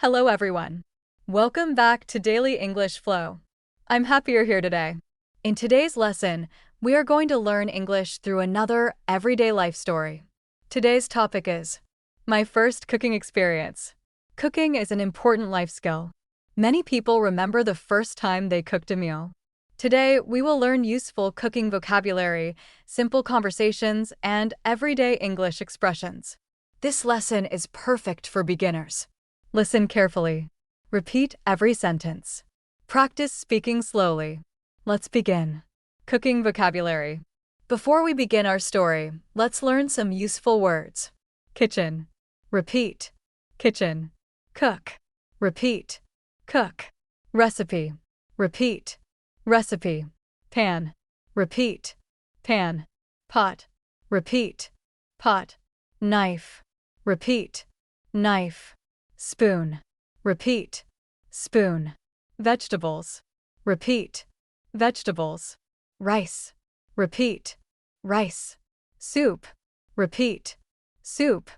Hello everyone. Welcome back to Daily English Flow. I'm happy you're here today. In today's lesson, we are going to learn English through another everyday life story. Today's topic is my first cooking experience. Cooking is an important life skill. Many people remember the first time they cooked a meal. Today, we will learn useful cooking vocabulary, simple conversations, and everyday English expressions. This lesson is perfect for beginners. Listen carefully. Repeat every sentence. Practice speaking slowly. Let's begin. Cooking vocabulary. Before we begin our story, let's learn some useful words. Kitchen. Repeat. Kitchen. Cook. Repeat. Cook. Recipe. Repeat. Recipe. Pan. Repeat. Pan. Pot. Repeat. Pot. Knife. Repeat. Knife. Spoon. Repeat. Spoon. Vegetables. Repeat. Vegetables. Rice. Repeat. Rice. Soup. Repeat. Soup.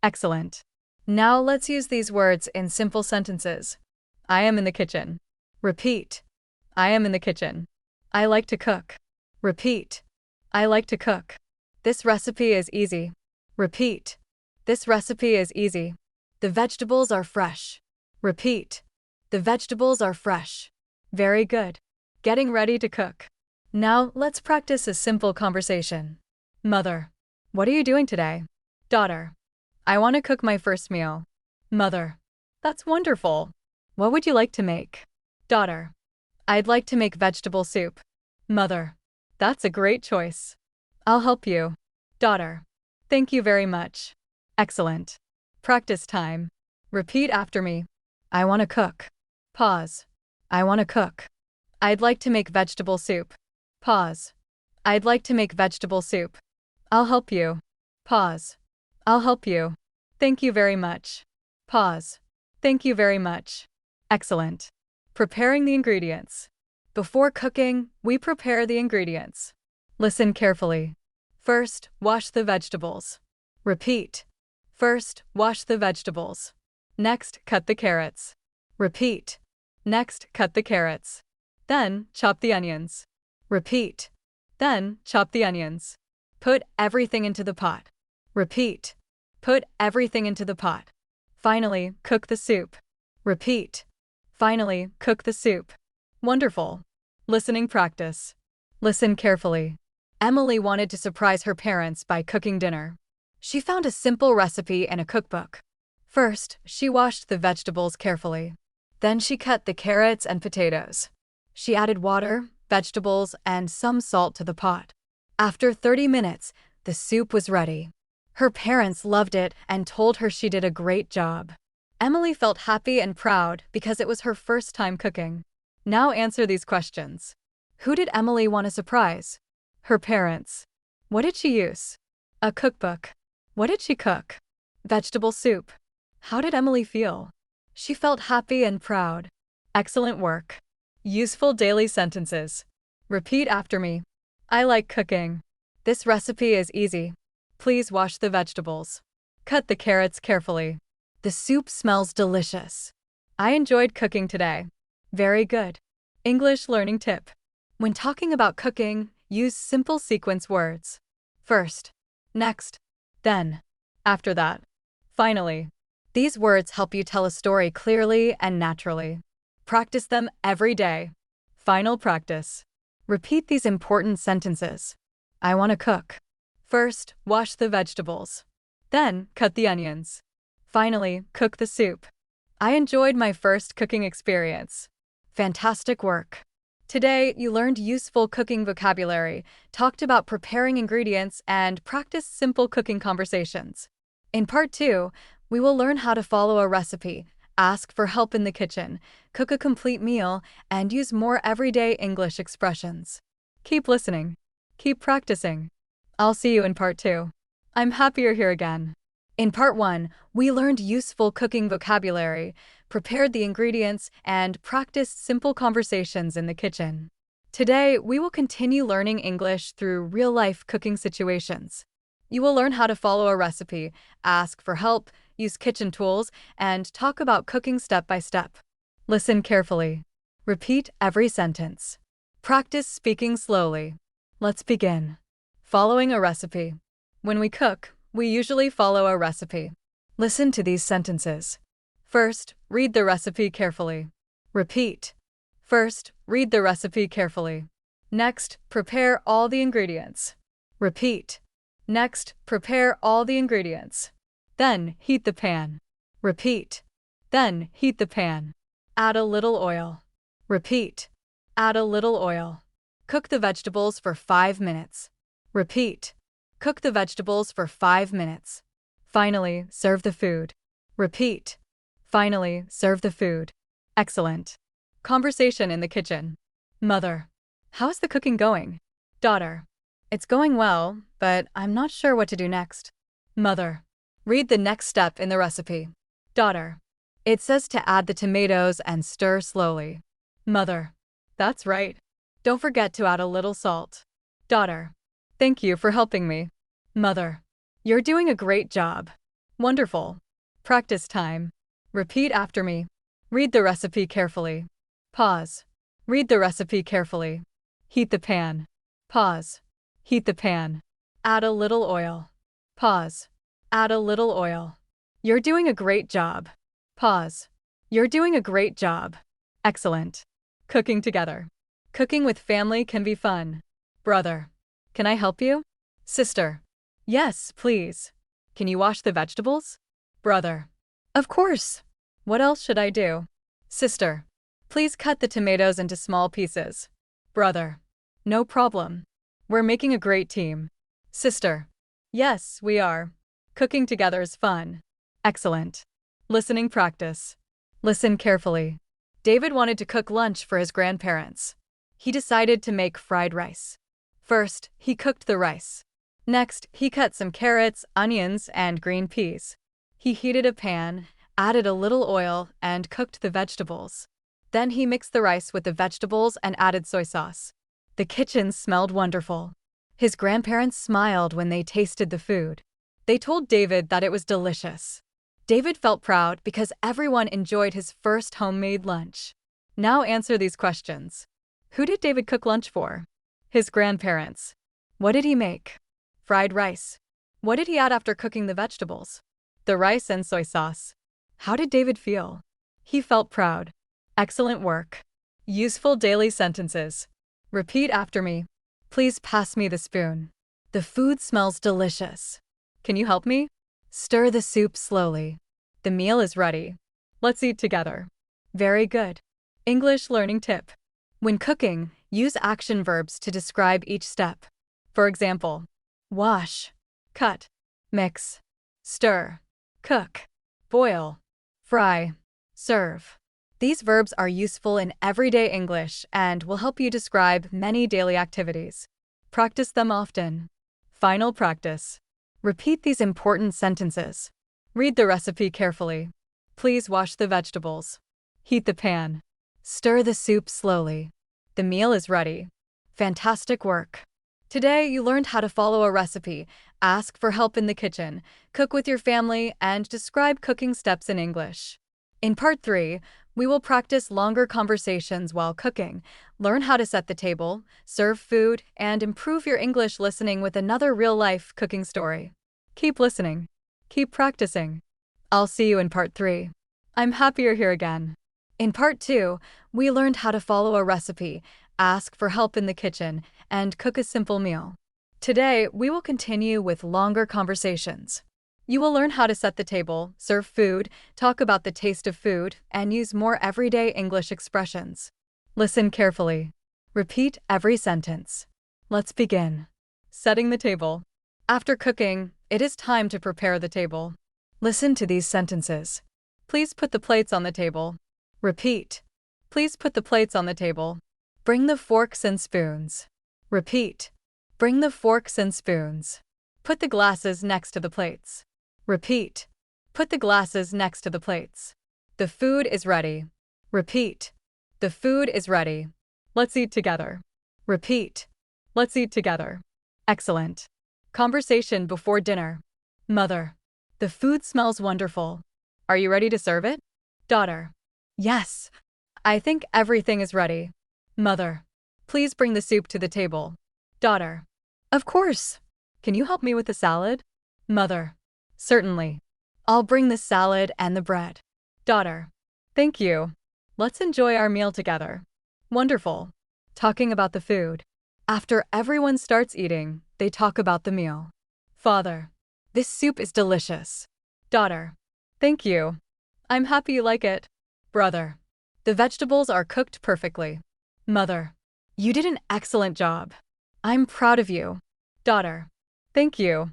Excellent. Now let's use these words in simple sentences. I am in the kitchen. Repeat. I am in the kitchen. I like to cook. Repeat. I like to cook. This recipe is easy. Repeat. This recipe is easy. The vegetables are fresh. Repeat. The vegetables are fresh. Very good. Getting ready to cook. Now let's practice a simple conversation. Mother. What are you doing today? Daughter. I want to cook my first meal. Mother. That's wonderful. What would you like to make? Daughter. I'd like to make vegetable soup. Mother. That's a great choice. I'll help you. Daughter. Thank you very much. Excellent. Practice time. Repeat after me. I want to cook. Pause. I want to cook. I'd like to make vegetable soup. Pause. I'd like to make vegetable soup. I'll help you. Pause. I'll help you. Thank you very much. Pause. Thank you very much. Excellent. Preparing the ingredients. Before cooking, we prepare the ingredients. Listen carefully. First, wash the vegetables. Repeat. First, wash the vegetables. Next, cut the carrots. Repeat. Next, cut the carrots. Then, chop the onions. Repeat. Then, chop the onions. Put everything into the pot. Repeat. Put everything into the pot. Finally, cook the soup. Repeat. Finally, cook the soup. Wonderful. Listening practice. Listen carefully. Emily wanted to surprise her parents by cooking dinner. She found a simple recipe in a cookbook. First, she washed the vegetables carefully. Then she cut the carrots and potatoes. She added water, vegetables, and some salt to the pot. After 30 minutes, the soup was ready. Her parents loved it and told her she did a great job. Emily felt happy and proud because it was her first time cooking. Now answer these questions. Who did Emily want to surprise? Her parents. What did she use? A cookbook. What did she cook? Vegetable soup. How did Emily feel? She felt happy and proud. Excellent work. Useful daily sentences. Repeat after me. I like cooking. This recipe is easy. Please wash the vegetables. Cut the carrots carefully. The soup smells delicious. I enjoyed cooking today. Very good. English learning tip. When talking about cooking, use simple sequence words. First. Next. Then. After that. Finally. These words help you tell a story clearly and naturally. Practice them every day. Final practice. Repeat these important sentences. I want to cook. First, wash the vegetables. Then, cut the onions. Finally, cook the soup. I enjoyed my first cooking experience. Fantastic work. Today, you learned useful cooking vocabulary, talked about preparing ingredients, and practiced simple cooking conversations. In Part 2, we will learn how to follow a recipe, ask for help in the kitchen, cook a complete meal, and use more everyday English expressions. Keep listening. Keep practicing. I'll see you in Part 2. I'm happy you're here again. In Part 1, we learned useful cooking vocabulary, prepared the ingredients, and practiced simple conversations in the kitchen. Today, we will continue learning English through real-life cooking situations. You will learn how to follow a recipe, ask for help, use kitchen tools, and talk about cooking step by step. Listen carefully. Repeat every sentence. Practice speaking slowly. Let's begin. Following a recipe. When we cook, we usually follow a recipe. Listen to these sentences. First, read the recipe carefully. Repeat. First, read the recipe carefully. Next, prepare all the ingredients. Repeat. Next, prepare all the ingredients. Then, heat the pan. Repeat. Then, heat the pan. Add a little oil. Repeat. Add a little oil. Cook the vegetables for 5 minutes. Repeat. Cook the vegetables for 5 minutes. Finally, serve the food. Repeat. Finally, serve the food. Excellent. Conversation in the kitchen. Mother. How's the cooking going? Daughter. It's going well, but I'm not sure what to do next. Mother. Read the next step in the recipe. Daughter. It says to add the tomatoes and stir slowly. Mother. That's right. Don't forget to add a little salt. Daughter. Thank you for helping me. Mother. You're doing a great job. Wonderful. Practice time. Repeat after me. Read the recipe carefully. Pause. Read the recipe carefully. Heat the pan. Pause. Heat the pan. Add a little oil. Pause. Add a little oil. You're doing a great job. Pause. You're doing a great job. Excellent. Cooking together. Cooking with family can be fun. Brother. Can I help you? Sister. Yes, please. Can you wash the vegetables? Brother. Of course. What else should I do? Sister. Please cut the tomatoes into small pieces. Brother. No problem. We're making a great team. Sister. Yes, we are. Cooking together is fun. Excellent. Listening practice. Listen carefully. David wanted to cook lunch for his grandparents. He decided to make fried rice. First, he cooked the rice. Next, he cut some carrots, onions, and green peas. He heated a pan, added a little oil, and cooked the vegetables. Then he mixed the rice with the vegetables and added soy sauce. The kitchen smelled wonderful. His grandparents smiled when they tasted the food. They told David that it was delicious. David felt proud because everyone enjoyed his first homemade lunch. Now answer these questions. Who did David cook lunch for? His grandparents. What did he make? Fried rice. What did he add after cooking the vegetables? The rice and soy sauce. How did David feel? He felt proud. Excellent work. Useful daily sentences. Repeat after me. Please pass me the spoon. The food smells delicious. Can you help me? Stir the soup slowly. The meal is ready. Let's eat together. Very good. English learning tip. When cooking, use action verbs to describe each step. For example, wash, cut, mix, stir, cook, boil, fry, serve. These verbs are useful in everyday English and will help you describe many daily activities. Practice them often. Final practice. Repeat these important sentences. Read the recipe carefully. Please wash the vegetables. Heat the pan. Stir the soup slowly. The meal is ready. Fantastic work. Today, you learned how to follow a recipe, ask for help in the kitchen, cook with your family, and describe cooking steps in English. In Part 3, we will practice longer conversations while cooking, learn how to set the table, serve food, and improve your English listening with another real-life cooking story. Keep listening. Keep practicing. I'll see you in Part 3. I'm happy you're here again. In Part 2, we learned how to follow a recipe, ask for help in the kitchen, and cook a simple meal. Today, we will continue with longer conversations. You will learn how to set the table, serve food, talk about the taste of food, and use more everyday English expressions. Listen carefully. Repeat every sentence. Let's begin. Setting the table. After cooking, it is time to prepare the table. Listen to these sentences. Please put the plates on the table. Repeat. Please put the plates on the table. Bring the forks and spoons. Repeat. Bring the forks and spoons. Put the glasses next to the plates. Repeat. Put the glasses next to the plates. The food is ready. Repeat. The food is ready. Let's eat together. Repeat. Let's eat together. Excellent. Conversation before dinner. Mother. The food smells wonderful. Are you ready to serve it? Daughter. Yes. I think everything is ready. Mother. Please bring the soup to the table. Daughter. Of course. Can you help me with the salad? Mother. Certainly. I'll bring the salad and the bread. Daughter. Thank you. Let's enjoy our meal together. Wonderful. Talking about the food. After everyone starts eating, they talk about the meal. Father. This soup is delicious. Daughter. Thank you. I'm happy you like it. Brother. The vegetables are cooked perfectly. Mother. You did an excellent job. I'm proud of you. Daughter. Thank you.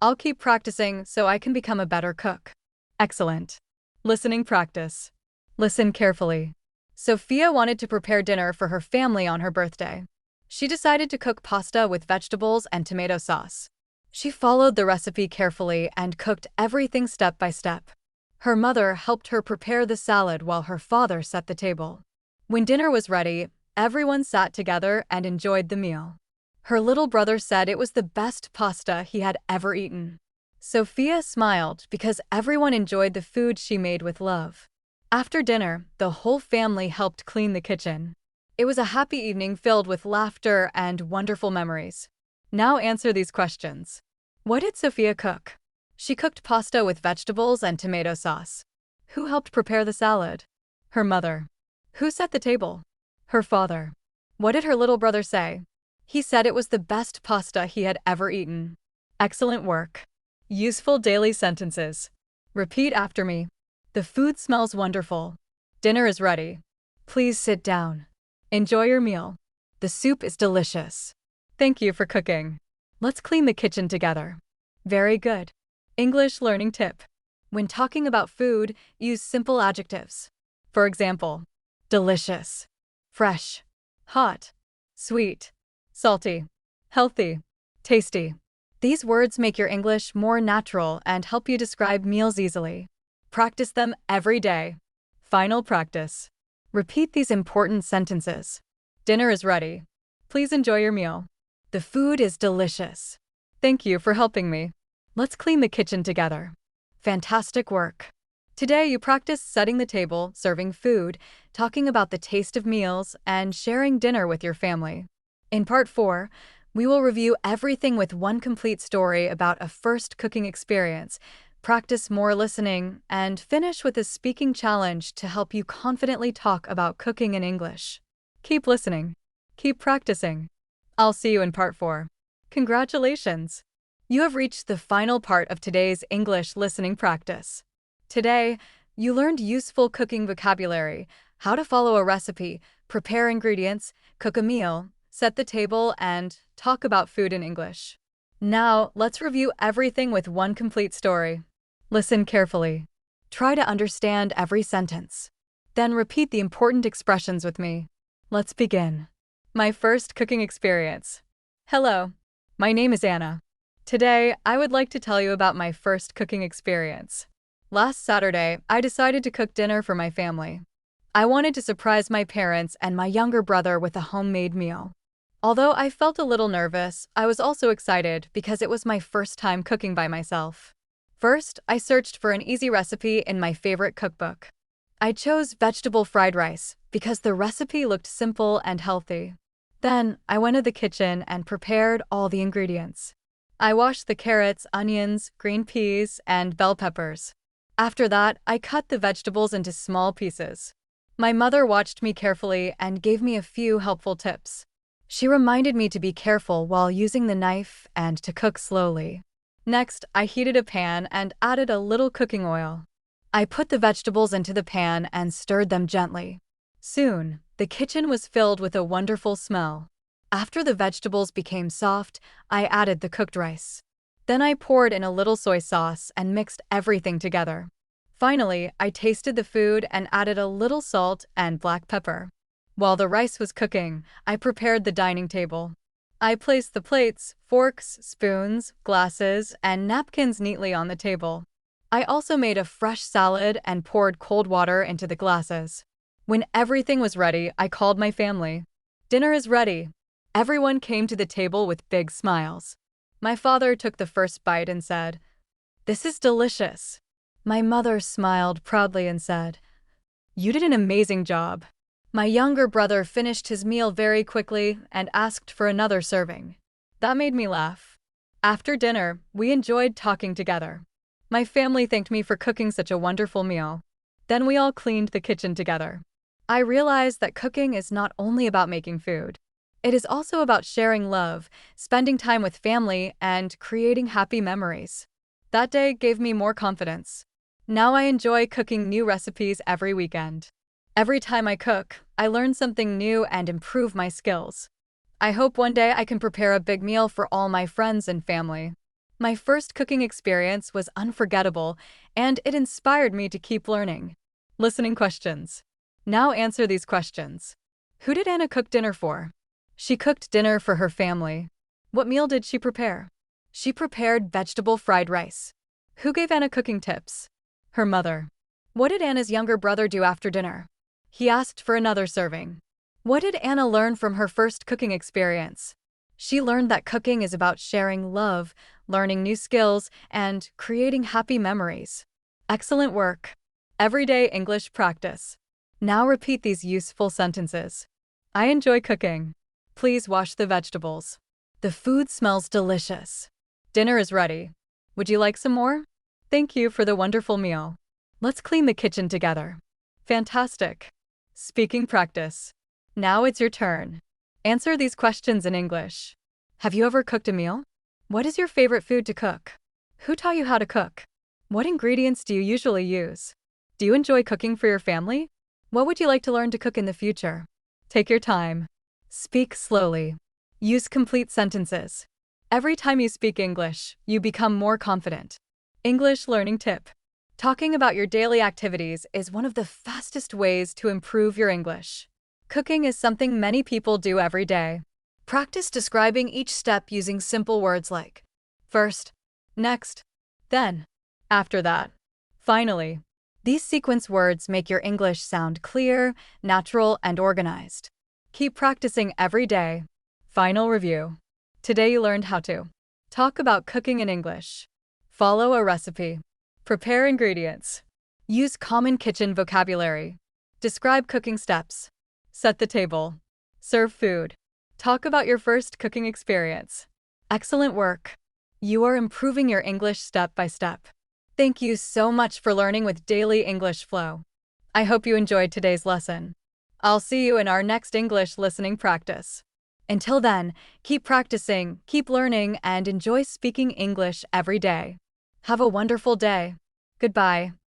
I'll keep practicing so I can become a better cook. Excellent. Listening practice. Listen carefully. Sophia wanted to prepare dinner for her family on her birthday. She decided to cook pasta with vegetables and tomato sauce. She followed the recipe carefully and cooked everything step by step. Her mother helped her prepare the salad while her father set the table. When dinner was ready, everyone sat together and enjoyed the meal. Her little brother said it was the best pasta he had ever eaten. Sophia smiled because everyone enjoyed the food she made with love. After dinner, the whole family helped clean the kitchen. It was a happy evening filled with laughter and wonderful memories. Now answer these questions. What did Sophia cook? She cooked pasta with vegetables and tomato sauce. Who helped prepare the salad? Her mother. Who set the table? Her father. What did her little brother say? He said it was the best pasta he had ever eaten. Excellent work. Useful daily sentences. Repeat after me. The food smells wonderful. Dinner is ready. Please sit down. Enjoy your meal. The soup is delicious. Thank you for cooking. Let's clean the kitchen together. Very good. English learning tip. When talking about food, use simple adjectives. For example, delicious, fresh, hot, sweet, salty, healthy, tasty. These words make your English more natural and help you describe meals easily. Practice them every day. Final practice. Repeat these important sentences. Dinner is ready. Please enjoy your meal. The food is delicious. Thank you for helping me. Let's clean the kitchen together. Fantastic work. Today you practiced setting the table, serving food, talking about the taste of meals, and sharing dinner with your family. In Part 4, we will review everything with one complete story about a first cooking experience, practice more listening, and finish with a speaking challenge to help you confidently talk about cooking in English. Keep listening. Keep practicing. I'll see you in Part 4. Congratulations! You have reached the final part of today's English listening practice. Today, you learned useful cooking vocabulary, how to follow a recipe, prepare ingredients, cook a meal, set the table, and talk about food in English. Now, let's review everything with one complete story. Listen carefully. Try to understand every sentence. Then repeat the important expressions with me. Let's begin. My first cooking experience. Hello, my name is Anna. Today, I would like to tell you about my first cooking experience. Last Saturday, I decided to cook dinner for my family. I wanted to surprise my parents and my younger brother with a homemade meal. Although I felt a little nervous, I was also excited because it was my first time cooking by myself. First, I searched for an easy recipe in my favorite cookbook. I chose vegetable fried rice because the recipe looked simple and healthy. Then, I went to the kitchen and prepared all the ingredients. I washed the carrots, onions, green peas, and bell peppers. After that, I cut the vegetables into small pieces. My mother watched me carefully and gave me a few helpful tips. She reminded me to be careful while using the knife and to cook slowly. Next, I heated a pan and added a little cooking oil. I put the vegetables into the pan and stirred them gently. Soon, the kitchen was filled with a wonderful smell. After the vegetables became soft, I added the cooked rice. Then I poured in a little soy sauce and mixed everything together. Finally, I tasted the food and added a little salt and black pepper. While the rice was cooking, I prepared the dining table. I placed the plates, forks, spoons, glasses, and napkins neatly on the table. I also made a fresh salad and poured cold water into the glasses. When everything was ready, I called my family. Dinner is ready. Everyone came to the table with big smiles. My father took the first bite and said, This is delicious. My mother smiled proudly and said, "You did an amazing job." My younger brother finished his meal very quickly and asked for another serving. That made me laugh. After dinner, we enjoyed talking together. My family thanked me for cooking such a wonderful meal. Then we all cleaned the kitchen together. I realized that cooking is not only about making food. It is also about sharing love, spending time with family, and creating happy memories. That day gave me more confidence. Now I enjoy cooking new recipes every weekend. Every time I cook, I learn something new and improve my skills. I hope one day I can prepare a big meal for all my friends and family. My first cooking experience was unforgettable, and it inspired me to keep learning. Listening questions. Now answer these questions. Who did Anna cook dinner for? She cooked dinner for her family. What meal did she prepare? She prepared vegetable fried rice. Who gave Anna cooking tips? Her mother. What did Anna's younger brother do after dinner? He asked for another serving. What did Anna learn from her first cooking experience? She learned that cooking is about sharing love, learning new skills, and creating happy memories. Excellent work. Everyday English practice. Now repeat these useful sentences. I enjoy cooking. Please wash the vegetables. The food smells delicious. Dinner is ready. Would you like some more? Thank you for the wonderful meal. Let's clean the kitchen together. Fantastic. Speaking practice. Now it's your turn. Answer these questions in English. Have you ever cooked a meal? What is your favorite food to cook? Who taught you how to cook? What ingredients do you usually use? Do you enjoy cooking for your family? What would you like to learn to cook in the future? Take your time. Speak slowly. Use complete sentences. Every time you speak English, you become more confident. English learning tip. Talking about your daily activities is one of the fastest ways to improve your English. Cooking is something many people do every day. Practice describing each step using simple words like first, next, then, after that, finally. These sequence words make your English sound clear, natural, and organized. Keep practicing every day. Final review. Today you learned how to talk about cooking in English, follow a recipe, prepare ingredients, use common kitchen vocabulary, describe cooking steps, set the table, serve food, talk about your first cooking experience. Excellent work. You are improving your English step by step. Thank you so much for learning with Daily English Flow. I hope you enjoyed today's lesson. I'll see you in our next English listening practice. Until then, keep practicing, keep learning, and enjoy speaking English every day. Have a wonderful day. Goodbye.